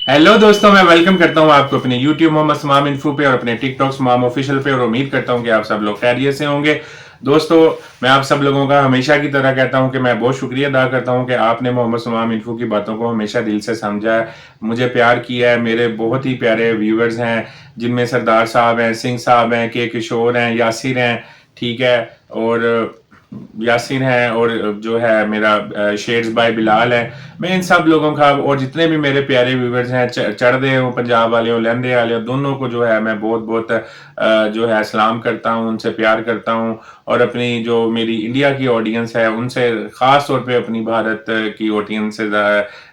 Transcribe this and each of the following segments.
Hello दोस्तों, मैं welcome करता हूं आपको अपने YouTube मोहम्मद समाम इन्फो पे और अपने टिकटॉक समाम ऑफिशियल पे, और उम्मीद करता हूं कि आप सब लोग खैरियत से होंगे। दोस्तों, मैं आप सब लोगों का हमेशा की तरह कहता हूं कि मैं बहुत शुक्रिया अदा करता हूं कि आपने मोहम्मद समाम इन्फो की बातों को हमेशा दिल से समझा है, मुझे प्यार किया है। मेरे बहुत ही प्यारे व्यूवर्स हैं, जिनमें सरदार साहब हैं, सिंह साहब हैं, के किशोर हैं, यासिर हैं, ठीक है, और यासीन है, और जो है मेरा शेर्स बाय बिलाल है। मैं इन सब लोगों का और जितने भी मेरे प्यारे व्यूवर्स हैं, चढ़दे हो, पंजाब वाले हो, लहंदे वाले हो, दोनों को जो है मैं बहुत बहुत जो है सलाम करता हूँ, उनसे प्यार करता हूँ। और अपनी जो मेरी इंडिया की ऑडियंस है उनसे ख़ास तौर पे, अपनी भारत की ऑडियंस से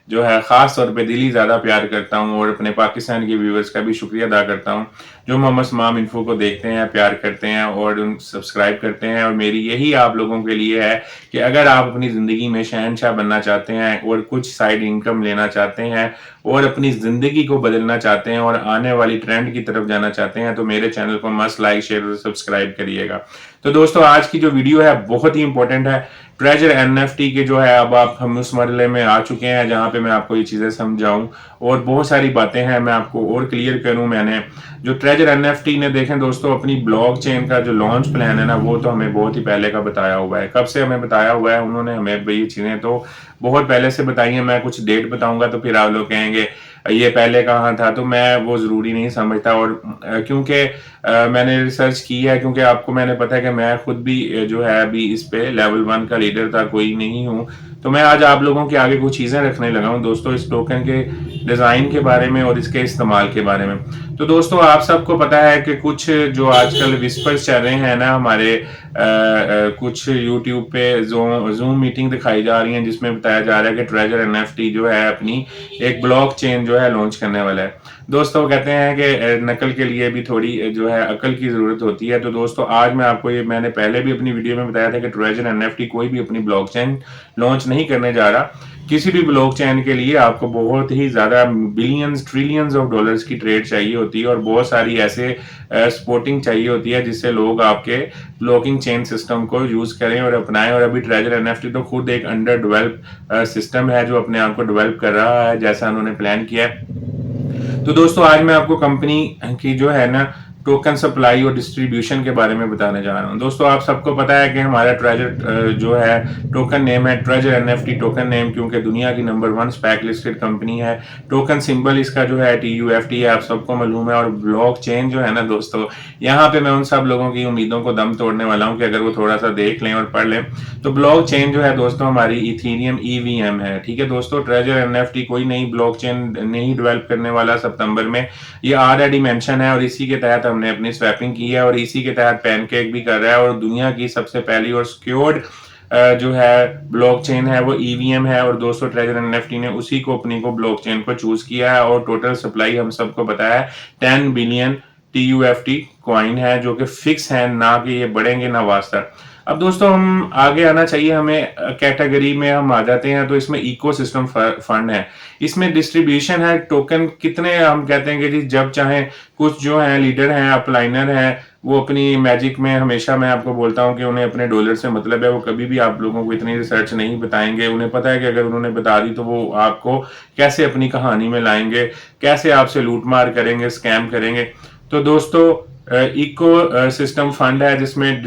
जो है ख़ास तौर पे दिली ज़्यादा प्यार करता हूँ। और अपने पाकिस्तान के व्यूवर्स का भी शुक्रिया अदा करता हूँ जो मोहम्मद समाम इन्फो को देखते हैं, प्यार करते हैं और सब्सक्राइब करते हैं। और मेरी यही आप लोगों के लिए है कि अगर आप अपनी ज़िंदगी में शहनशाह बनना चाहते हैं और कुछ साइड इनकम लेना चाहते हैं और अपनी ज़िंदगी को बदलना चाहते हैं और आने वाली ट्रेंड की तरफ जाना चाहते हैं, तो मेरे चैनल को मस्ट लाइक, शेयर और सब्सक्राइब करिएगा। तो दोस्तों, आज की जो वीडियो है बहुत ही इंपॉर्टेंट है। ट्रेजर एनएफटी के जो है, अब आप हम उस मरहले में आ चुके हैं जहां पे मैं आपको ये चीज़ें समझाऊं और बहुत सारी बातें हैं मैं आपको और क्लियर करूं। मैंने जो ट्रेजर एनएफटी ने, देखें दोस्तों, अपनी ब्लॉकचेन का जो लॉन्च प्लान है ना, वो तो हमें बहुत ही पहले का बताया हुआ है। कब से हमें बताया हुआ है उन्होंने, हमें ये चीज़ें तो बहुत पहले से बताई है। मैं कुछ डेट बताऊंगा तो फिर आप लोग कहेंगे ये पहले कहाँ था, तो मैं वो ज़रूरी नहीं समझता। और क्योंकि मैंने रिसर्च की है, क्योंकि आपको मैंने पता है कि मैं खुद भी जो है अभी इस पे लेवल 1 का लीडर था, कोई नहीं हूँ। तो मैं आज आप लोगों के आगे कुछ चीज़ें रखने लगा हूँ दोस्तों, इस टोकन के डिज़ाइन के बारे में और इसके इस्तेमाल के बारे में। तो दोस्तों, आप सबको पता है कि कुछ जो आजकल विस्पर्स चल रहे हैं ना हमारे कुछ यूट्यूब पे जूम मीटिंग दिखाई जा रही है, जिसमें बताया जा रहा है कि ट्रेजर एनएफटी जो है अपनी एक ब्लॉक चेन जो है लॉन्च करने वाला है। दोस्तों, कहते हैं कि नकल के लिए भी थोड़ी जो है अकल की जरूरत होती है। तो दोस्तों, आज मैं आपको ये, मैंने पहले भी अपनी वीडियो में बताया था कि ट्रेजर एनएफटी कोई भी अपनी ब्लॉकचेन लॉन्च नहीं करने जा रहा। किसी भी ब्लॉकचेन के लिए आपको बहुत ही ज्यादा बिलियंस ट्रिलियंस ऑफ डॉलर्स की ट्रेड चाहिए होती है और बहुत सारी ऐसे सपोर्टिंग चाहिए होती है जिससे लोग आपके ब्लॉकिंग चेन सिस्टम को यूज करें और अपनाएं। और अभी ट्रेजर एनएफटी तो खुद एक अंडर डेवलप सिस्टम है जो अपने आप को डेवलप कर रहा है जैसा उन्होंने प्लान किया है। तो दोस्तों, आज मैं आपको कंपनी की जो है ना टोकन सप्लाई और डिस्ट्रीब्यूशन के बारे में बताने जा रहा हूं। दोस्तों, आप सबको पता है कि हमारा ट्रेजर जो है टोकन नेम है ट्रेजर एनएफटी टोकन नेम, क्योंकि दुनिया की नंबर 1 स्पैक लिस्टेड कंपनी है। टोकन सिंबल इसका जो है TUFT है, आप सबको मालूम है। और ब्लॉक चेन जो है ना दोस्तों, यहाँ पे मैं उन सब लोगों की उम्मीदों को दम तोड़ने वाला हूँ कि अगर वो थोड़ा सा देख लें और पढ़ लें, तो ब्लॉक चेन जो है दोस्तों हमारी इथीरियम EVM है। ठीक है दोस्तों, ट्रेजर एनएफटी कोई नई ब्लॉक चेन नहीं डेवलप करने वाला सितंबर में, ये ऑलरेडी मेंशन है और इसी के तहत हमने अपनी स्वैपिंग की है और इसी के तहत पैनकेक भी कर रहा है। और दुनिया की सबसे पहली और सिक्योर्ड जो है ब्लॉकचेन है वो EVM है। और दोस्तों, ट्रेजर एनएफटी ने उसी को अपनी को ब्लॉकचेन को चूज किया है और टोटल सप्लाई हम सबको पता है 10 बिलियन TUFT कॉइन है, जो कि फिक्स है, ना कि ये बढ़ेंगे ना वास्ता। अब दोस्तों, हम आगे आना चाहिए, हमें कैटेगरी में हम आ जाते हैं। तो इसमें इकोसिस्टम फंड है, इसमें डिस्ट्रीब्यूशन है, टोकन कितने, हम कहते हैं कि जी जब चाहे कुछ जो है लीडर हैं, अपलाइनर हैं, वो अपनी मैजिक में, हमेशा मैं आपको बोलता हूं कि उन्हें अपने डॉलर से मतलब है, वो कभी भी आप लोगों को इतनी रिसर्च नहीं बताएंगे। उन्हें पता है कि अगर उन्होंने बता दी तो वो आपको कैसे अपनी कहानी में लाएंगे, कैसे आपसे लूटमार करेंगे, स्कैम करेंगे। तो दोस्तों, इको सिस्टम फंड है जिसमें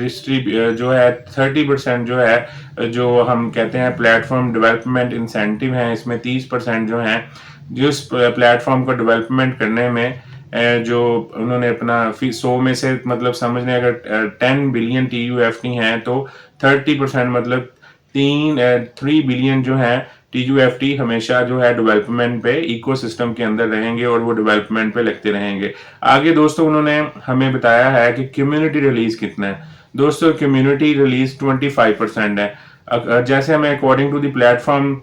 जो है 30% जो है, जो हम कहते हैं प्लेटफॉर्म डेवलपमेंट इंसेंटिव है, इसमें 30% जो है जिस प्लेटफॉर्म को डेवलपमेंट करने में जो उन्होंने अपना 100 में से, मतलब समझ लें अगर 10 बिलियन TUFT हैं तो 30% मतलब 3 बिलियन जो है TUFT हमेशा जो है डेवलपमेंट पे इकोसिस्टम के अंदर रहेंगे और वो डेवलपमेंट पे लगते रहेंगे। आगे दोस्तों, उन्होंने हमें बताया है कि कम्युनिटी रिलीज कितना है। दोस्तों, कम्युनिटी रिलीज 25% है। जैसे हमें according to the platform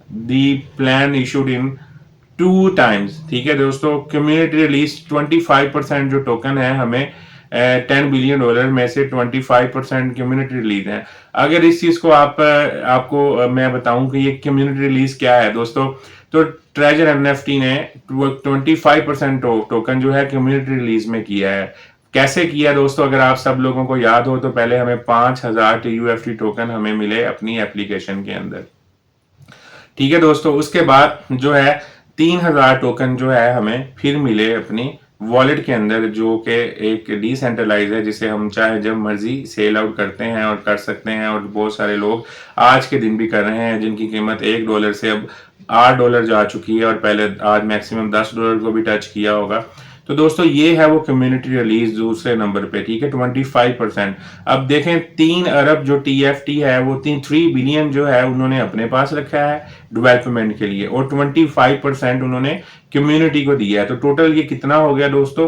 the plan issued in 2 times. ठीक है दोस्तों, कम्युनिटी रिलीज 25% जो टोकन है हमें 10 बिलियन डॉलर में से 25% कम्युनिटी रिलीज है। अगर इस चीज को आपको मैं बताऊं कि ये कम्युनिटी रिलीज क्या है दोस्तों, तो ट्रेजर एनएफटी ने 25% टोकन जो है कम्युनिटी रिलीज में किया है। कैसे किया दोस्तों, अगर आप सब लोगों को याद हो, तो पहले हमें 5000 TUFT टोकन हमें मिले अपनी एप्लीकेशन के अंदर। ठीक है दोस्तों, उसके बाद जो है 3000 टोकन जो है हमें फिर मिले अपनी वॉलेट के अंदर, जो कि एक डिसेंट्रलाइज है, जिसे हम चाहे जब मर्जी सेल आउट करते हैं और कर सकते हैं। और बहुत सारे लोग आज के दिन भी कर रहे हैं, जिनकी कीमत $1 से अब $8 जा चुकी है, और पहले आज मैक्सिमम $10 को भी टच किया होगा। तो दोस्तों ये है वो कम्युनिटी रिलीज दूसरे नंबर पे, ठीक है, 25%। अब देखें 3 अरब जो TFT है वो 3 बिलियन जो है उन्होंने अपने पास रखा है डेवलपमेंट के लिए, और 25% उन्होंने कम्युनिटी को दिया है। तो टोटल ये कितना हो गया दोस्तों,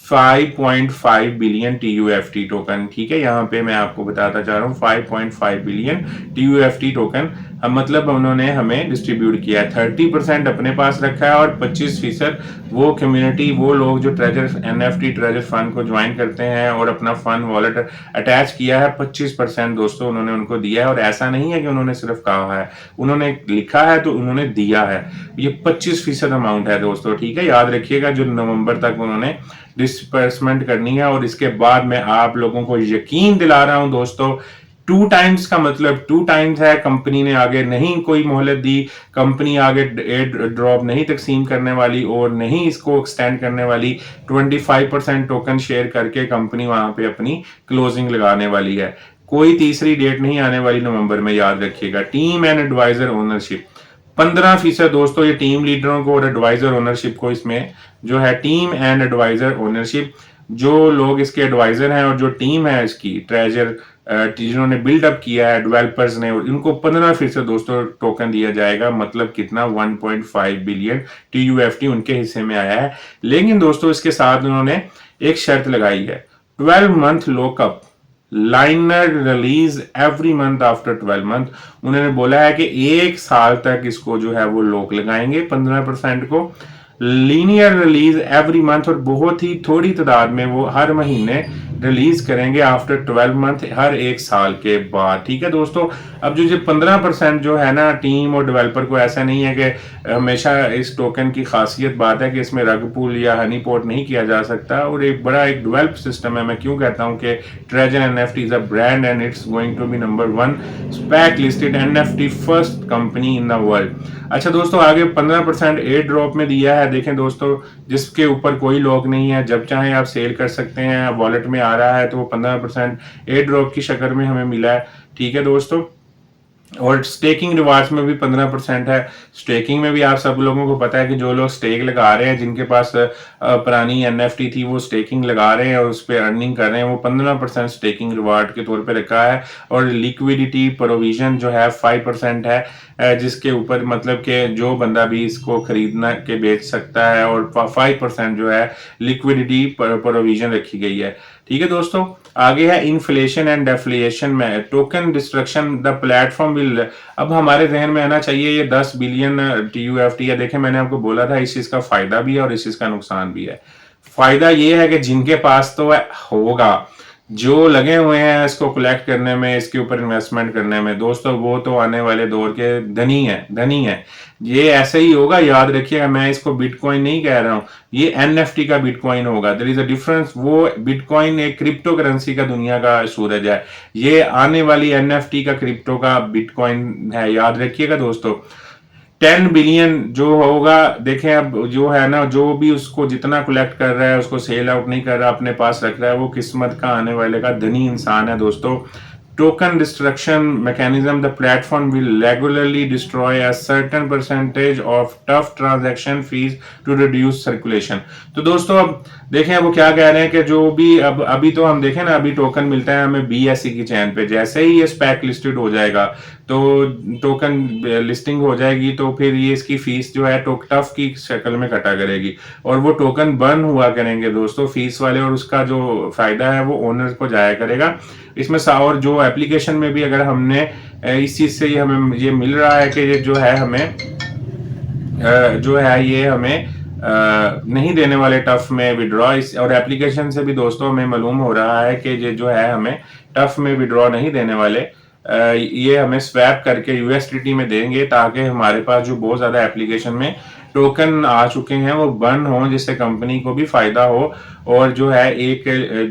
5.5 बिलियन TUFT टोकन, ठीक है। यहाँ पे मैं आपको बताता चाह रहा हूँ 5.5 बिलियन TUFT टोकन, मतलब उन्होंने हमें डिस्ट्रीब्यूट किया है। 30% अपने पास रखा है, और 25% वो कम्युनिटी, वो लोग जो ट्रेजर NFT ट्रेजर फंड को ज्वाइन करते हैं और अपना फंड वॉलेट अटैच किया है, 25% दोस्तों उन्होंने उनको दिया है। और ऐसा नहीं है कि उन्होंने सिर्फ कहा है, उन्होंने लिखा है तो उन्होंने दिया है। ये 25% अमाउंट है दोस्तों, ठीक है, याद रखिएगा, जो नवंबर तक उन्होंने डिस्पर्समेंट करनी है। और इसके बाद मैं आप लोगों को यकीन दिला रहा हूं दोस्तों, 2 टाइम्स का मतलब 2 टाइम्स है। कंपनी ने आगे नहीं कोई मोहलत दी, कंपनी आगे एयर ड्रॉप नहीं तकसीम करने वाली और नहीं इसको एक्सटेंड करने वाली। 25% टोकन शेयर करके कंपनी वहां पे अपनी क्लोजिंग लगाने वाली है। कोई तीसरी डेट नहीं आने वाली नवंबर में, याद रखिएगा। टीम एंड एडवाइजर ओनरशिप 15% दोस्तों, ये टीम लीडरों को और एडवाइजर ओनरशिप को, इसमें जो है टीम एंड एडवाइजर ओनरशिप, जो लोग इसके एडवाइजर हैं और जो टीम है इसकी ट्रेजर जिन्होंने बिल्डअप किया है डेवलपर्स ने, इनको 15% दोस्तों टोकन दिया जाएगा। मतलब कितना, 1.5 बिलियन TUFT उनके हिस्से में आया है। लेकिन दोस्तों इसके साथ उन्होंने एक शर्त लगाई है, 12 month lockup, liner release every month after 12 month. उन्होंने बोला है कि 1 साल तक इसको जो है वो लोग लगाएंगे 15% को, लीनियर रिलीज एवरी मंथ, और बहुत ही थोड़ी तादाद में वो हर महीने रिलीज करेंगे आफ्टर 12 मंथ, हर 1 साल के बाद, ठीक है दोस्तों। अब जो 15% जो है ना टीम और डेवलपर को, ऐसा नहीं है कि हमेशा इस टोकन की खासियत बात है कि इसमें रग पुल या हनी पोर्ट नहीं किया जा सकता, और एक बड़ा एक डेवलप सिस्टम है। मैं क्यों कहता हूं कि treasure NFT is a brand and it's going to be number 1 SPAC listed NFT first company in the world. अच्छा दोस्तों, आगे 15% एयर ड्रॉप में दिया है। देखें दोस्तों, जिसके ऊपर कोई लॉक नहीं है, जब चाहे आप सेल कर सकते हैं, वॉलेट में आ रहा है, तो वो 15% एयर ड्रॉप की शक्ल में हमें मिला है, ठीक है दोस्तों। और स्टेकिंग रिवार्ड्स में भी 15% है। स्टेकिंग में भी आप सब लोगों को पता है कि जो लोग स्टेक लगा रहे हैं, जिनके पास पुरानी NFT थी, वो स्टेकिंग लगा रहे हैं और उस पर अर्निंग कर रहे हैं, वो 15% स्टेकिंग रिवार्ड के तौर पे रखा है। और लिक्विडिटी प्रोविजन जो है 5% है, जिसके ऊपर मतलब कि जो बंदा भी इसको खरीदना के बेच सकता है, और 5% जो है लिक्विडिटी प्रोविजन रखी गई है, ठीक है दोस्तों। आगे है इन्फ्लेशन एंड डेफ्लेशन में token destruction the platform will. अब हमारे जहन में आना चाहिए ये 10 बिलियन TUFT है। देखें, मैंने आपको बोला था इस चीज का फायदा भी है और इस चीज का नुकसान भी है। फायदा ये है कि जिनके पास तो होगा, जो लगे हुए हैं इसको कलेक्ट करने में, इसके ऊपर इन्वेस्टमेंट करने में, दोस्तों वो तो आने वाले दौर के धनी है, धनी है। ये ऐसे ही होगा, याद रखिएगा। मैं इसको बिटकॉइन नहीं कह रहा हूं, ये NFT का बिटकॉइन होगा। There is a difference. वो बिटकॉइन एक क्रिप्टो करेंसी का दुनिया का सूरज है, ये आने वाली NFT का क्रिप्टो का बिटकॉइन है, याद रखिएगा दोस्तों। 10 बिलियन जो होगा, देखें अब जो है ना, जो भी उसको जितना कलेक्ट कर रहा है, उसको सेल आउट नहीं कर रहा, अपने पास रख रहा है, वो किस्मत का आने वाले का धनी इंसान है दोस्तों। Token destruction mechanism the platform will regularly destroy a certain percentage of tough transaction fees to reduce circulation. तो दोस्तों अब देखें वो क्या कह रहे हैं कि जो भी अब अभी तो हम देखें ना, अभी टोकन मिलता है हमें BSE की चैन पे, जैसे ही ये स्पैक लिस्टेड हो जाएगा, तो टोकन लिस्टिंग हो जाएगी, तो फिर ये इसकी फीस जो है टफ की शक्ल में कटा करेगी, और वो टोकन बर्न हुआ करेंगे दोस्तों फीस वाले, और उसका जो फायदा है वो ओनर को जाया करेगा इसमें। और जो एप्लीकेशन में भी अगर हमने इस चीज से ये हमें ये मिल रहा है कि ये जो है हमें जो है ये हमें नहीं देने वाले टफ में विड्रॉ, और एप्लीकेशन से भी दोस्तों हमें मालूम हो रहा है कि ये जो है हमें टफ में विड्रॉ नहीं देने वाले, ये हमें स्वैप करके USDT में देंगे, ताकि हमारे पास जो बहुत ज्यादा एप्लीकेशन में टोकन आ चुके हैं वो बर्न हो, जिससे कंपनी को भी फायदा हो और जो है एक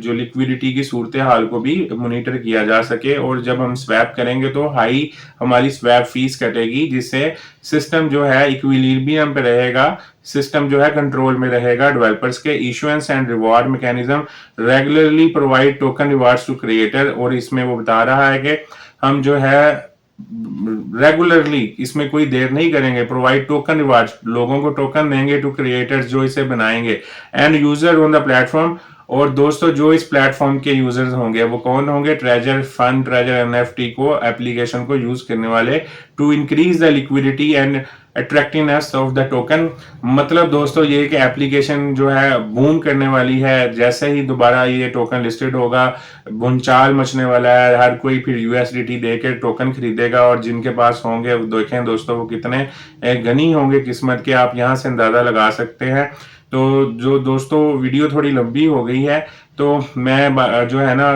जो लिक्विडिटी की सूरत हाल को भी मॉनिटर किया जा सके। और जब हम स्वैप करेंगे तो हाई हमारी स्वैप फीस कटेगी, जिससे सिस्टम जो है इक्विलिब्रियम पे रहेगा, सिस्टम जो है कंट्रोल में रहेगा। डेवलपर्स के issuance and reward mechanism regularly provide token rewards to creator, और इसमें वो बता रहा है कि हम जो है रेगुलरली, इसमें कोई देर नहीं करेंगे, प्रोवाइड टोकन रिवार्ड्स, लोगों को टोकन देंगे टू क्रिएटर्स जो इसे बनाएंगे, and user on the platform. और दोस्तों जो इस प्लेटफॉर्म के यूजर्स होंगे वो कौन होंगे? ट्रेजर फंड, ट्रेजर एनएफटी को एप्लीकेशन को यूज करने वाले, to increase the liquidity and attractiveness of the token. मतलब दोस्तों ये कि एप्लीकेशन जो है बूम करने वाली है, जैसे ही दोबारा ये टोकन लिस्टेड होगा भूचाल मचने वाला है, हर कोई फिर यूएसडीटी देकर टोकन खरीदेगा, और जिनके पास होंगे वो देखें दोस्तों वो कितने गनी होंगे किस्मत के, आप यहाँ से अंदाजा लगा सकते हैं। तो जो दोस्तों वीडियो थोड़ी लंबी हो गई है, तो मैं जो है ना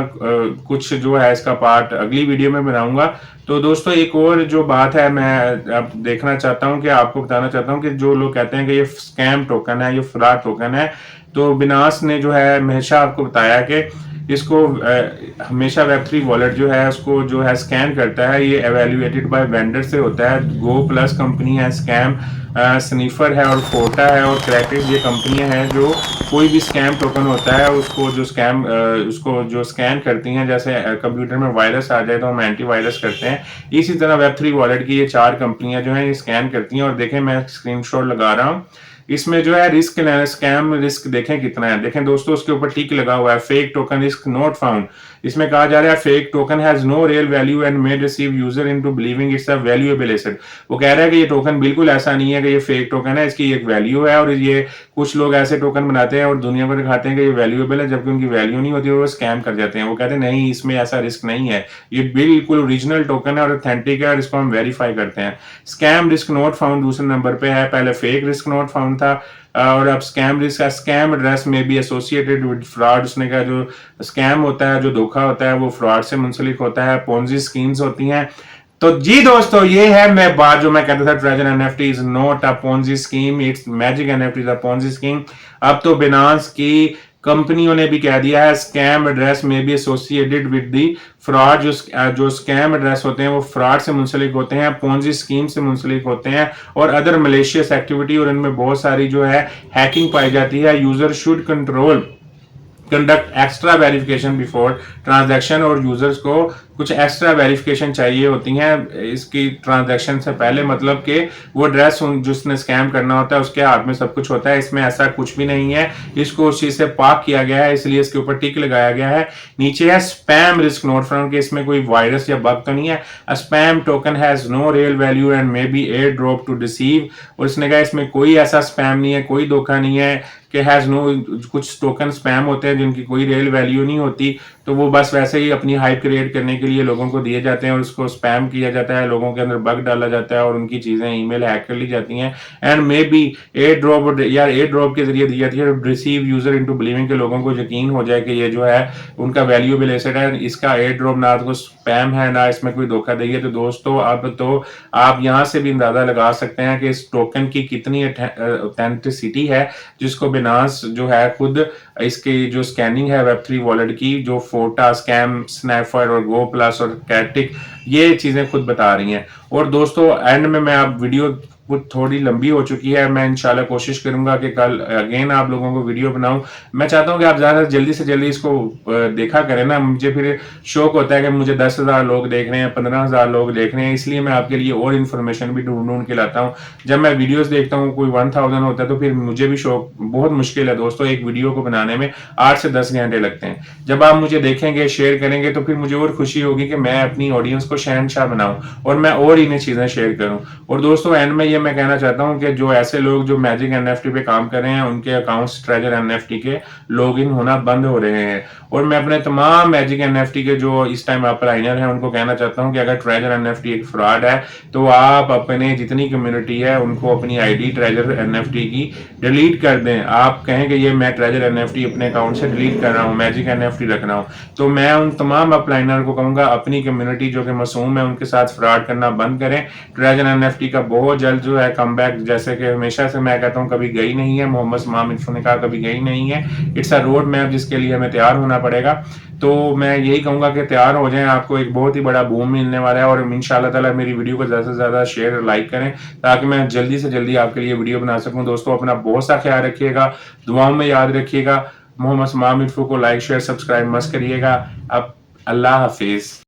कुछ जो है इसका पार्ट अगली वीडियो में बनाऊंगा। तो दोस्तों एक और जो बात है मैं अब देखना चाहता हूं कि आपको बताना चाहता हूं कि जो लोग कहते हैं कि ये स्कैम टोकन है, ये फ्रॉड टोकन है, तो बिनास ने जो है हमेशा आपको बताया कि इसको हमेशा वेब3 वॉलेट जो है उसको जो है स्कैन करता है, ये एवेल्युएटेड बाय वेंडर से होता है। गो प्लस कंपनी है, स्कैम स्नीफर है, और फोटा है, और क्रैकेट, ये कंपनियां हैं जो कोई भी स्कैम टोकन होता है उसको जो स्कैन करती हैं। जैसे कंप्यूटर में वायरस आ जाए तो हम एंटीवायरस करते हैं, इसी तरह वेब3 वॉलेट की ये 4 कंपनियां जो हैं ये स्कैन करती हैं। और देखें मैं स्क्रीनशॉट लगा रहा हूँ, इसमें जो है रिस्क स्कैम रिस्क देखें कितना है। देखें दोस्तों उसके ऊपर टिक लगा हुआ है, fake token risk not found. इसमें कहा जा रहा है fake token has no real value and may receive user into believing it's a valuable asset. वो कह रहा है कि ये टोकन बिल्कुल ऐसा नहीं है कि ये फेक टोकन है, इसकी एक वैल्यू है, और ये कुछ लोग ऐसे टोकन बनाते हैं और दुनिया को दिखाते हैं कि ये वैल्यूएबल है, जबकि उनकी वैल्यू नहीं होती, वो स्कैम कर जाते हैं। वो कहते हैं नहीं इसमें ऐसा रिस्क नहीं है, ये बिल्कुल ओरिजिनल टोकन है और ऑथेंटिक है, और इसको हम वेरीफाई करते हैं। स्कैम रिस्क नॉट फाउंड दूसरे नंबर पे है, पहले फेक रिस्क नॉट फाउंड था, और अब स्कैम रिस्क का स्कैम एड्रेस में भी एसोसिएटेड विद फ्रॉड। उसने कहा जो स्कैम होता है, जो धोखा होता है, वो फ्रॉड से मुंसलिक होता है, पोंजी स्कीम्स होती हैं। तो जी दोस्तों ये है मैं बात जो मैं कहता था, treasure NFT is not a Ponzi scheme, it's magic NFT is a Ponzi scheme. अब तो बिनांस की कंपनियों ने भी कह दिया है स्कैम एड्रेस में भी एसोसिएटेड विद दी फ्रॉड। जो स्कैम एड्रेस होते हैं वो फ्रॉड से मुंसलिक होते हैं, पोंजी स्कीम से मुंसलिक होते हैं, और अदर मलेशियस एक्टिविटी, और इनमें बहुत सारी जो है हैकिंग पाई जाती है। User should conduct extra verification before transaction, और यूजर्स को कुछ एक्स्ट्रा वेरिफिकेशन चाहिए होती हैं इसकी ट्रांजैक्शन से पहले, मतलब कि वो ड्रेस जिसने स्कैम करना होता है उसके हाथ में सब कुछ होता है। इसमें ऐसा कुछ भी नहीं है, इसको उस चीज से पाक किया गया है, इसलिए इसके ऊपर टिक लगाया गया है। नीचे है स्पैम रिस्क नोट फाउंड, कि इसमें कोई वायरस या बग तो नहीं है। A spam token has no real value and may be air drop to deceive, और इसने कहा इसमें कोई ऐसा स्पैम नहीं है, कोई धोखा नहीं है कि हैज नो, कुछ टोकन स्पैम होते हैं जिनकी कोई रियल वैल्यू नहीं होती, तो वो बस वैसे ही अपनी हाइप क्रिएट करने के लिए लोगों को दिए जाते हैं, और उसको स्पैम किया जाता है, लोगों के अंदर बग डाला जाता है, और उनकी चीजें ईमेल हैक कर ली जाती हैं। And may be air drop, या एयर ड्रॉप के जरिए दी जाती है, रिसीव यूजर इनटू बिलीविंग, के लोगों को यकीन हो जाए कि ये जो है उनका वैल्यूएबल एसेट है। इसका एयर ड्रॉप ना तो स्पैम है ना इसमें कोई धोखा दी है। तो दोस्तों अब तो आप यहाँ से भी अंदाजा लगा सकते हैं कि इस टोकन की कितनी ऑथेंटिसिटी है, जिसको बिनास जो है खुद इसकी जो स्कैनिंग है वेब3 वॉलेट की, जो फोटा, स्कैम, स्नैपर और गो प्लस और कैटिक, ये चीजें खुद बता रही हैं। और दोस्तों एंड में मैं आप वीडियो कुछ थोड़ी लंबी हो चुकी है, मैं इंशाल्लाह कोशिश करूंगा कि कल अगेन आप लोगों को वीडियो बनाऊं। मैं चाहता हूं कि आप ज्यादा जल्दी से जल्दी इसको देखा करें ना, मुझे फिर शौक होता है कि मुझे 10,000 लोग देख रहे हैं, 15,000 लोग देख रहे हैं, इसलिए मैं आपके लिए और इन्फॉर्मेशन भी ढूंढ के लाता हूँ। जब मैं वीडियोस देखता हूँ कोई 1000 होता है तो फिर मुझे भी शौक, बहुत मुश्किल है दोस्तों, एक वीडियो को बनाने में 8 से 10 घंटे लगते हैं। जब आप मुझे देखेंगे, शेयर करेंगे, तो फिर मुझे और खुशी होगी कि मैं अपनी ऑडियंस को शहनशाह बनाऊं और मैं और इन्हें चीजें शेयर करूं। और दोस्तों एंड में ये मैं कहना चाहता हूं कि जो ऐसे लोग जो मैजिक एनएफटी पे काम कर रहे हैं, उनके अकाउंट्स ट्रेजर एनएफटी के लॉगिन होना बंद हो रहे हैं। और मैं अपने तमाम मैजिक एनएफटी के जो इस टाइम अप्लाइनर हैं उनको कहना चाहता हूं कि अगर ट्रेजर एनएफटी एक फ्रॉड है तो आप अपने जितनी कम्युनिटी है उनको अपनी आईडी ट्रेजर एनएफटी की डिलीट कर दें। आप कहें कि ये मैं ट्रेजर एनएफटी अपने अकाउंट से डिलीट कर रहा हूँ, मैजिक एनएफटी रख रहा हूँ, तो मैं उन तमाम अप्लाइनर को कहूंगा अपनी कम्युनिटी जो कि मासूम है उनके साथ फ्रॉड करना बंद करें। ट्रेजर एनएफटी का बहुत जल्द जो है कमबैक, जैसे कि हमेशा से मैं कहता हूँ, कभी गई नहीं है, मोहम्मद समाम इन्फो ने कहा कभी गई नहीं है। इट्स अ रोड मैप जिसके लिए हमें तैयार होना पड़ेगा। तो मैं यही कहूंगा कि तैयार हो जाएं, आपको एक बहुत ही बड़ा बूम मिलने वाला है। और इंशाल्लाह ताला मेरी वीडियो को ज़्यादा से ज़्यादा शेयर और लाइक करें ताकि मैं जल्दी से जल्दी आपके लिए वीडियो बना सकूं। दोस्तों अपना बहुत सा ख्याल रखिएगा, दुआओं में याद रखिएगा। मोहम्मद समाम इन्फो को लाइक शेयर सब्सक्राइब मस्त करिएगा। अब अल्लाह हाफिज।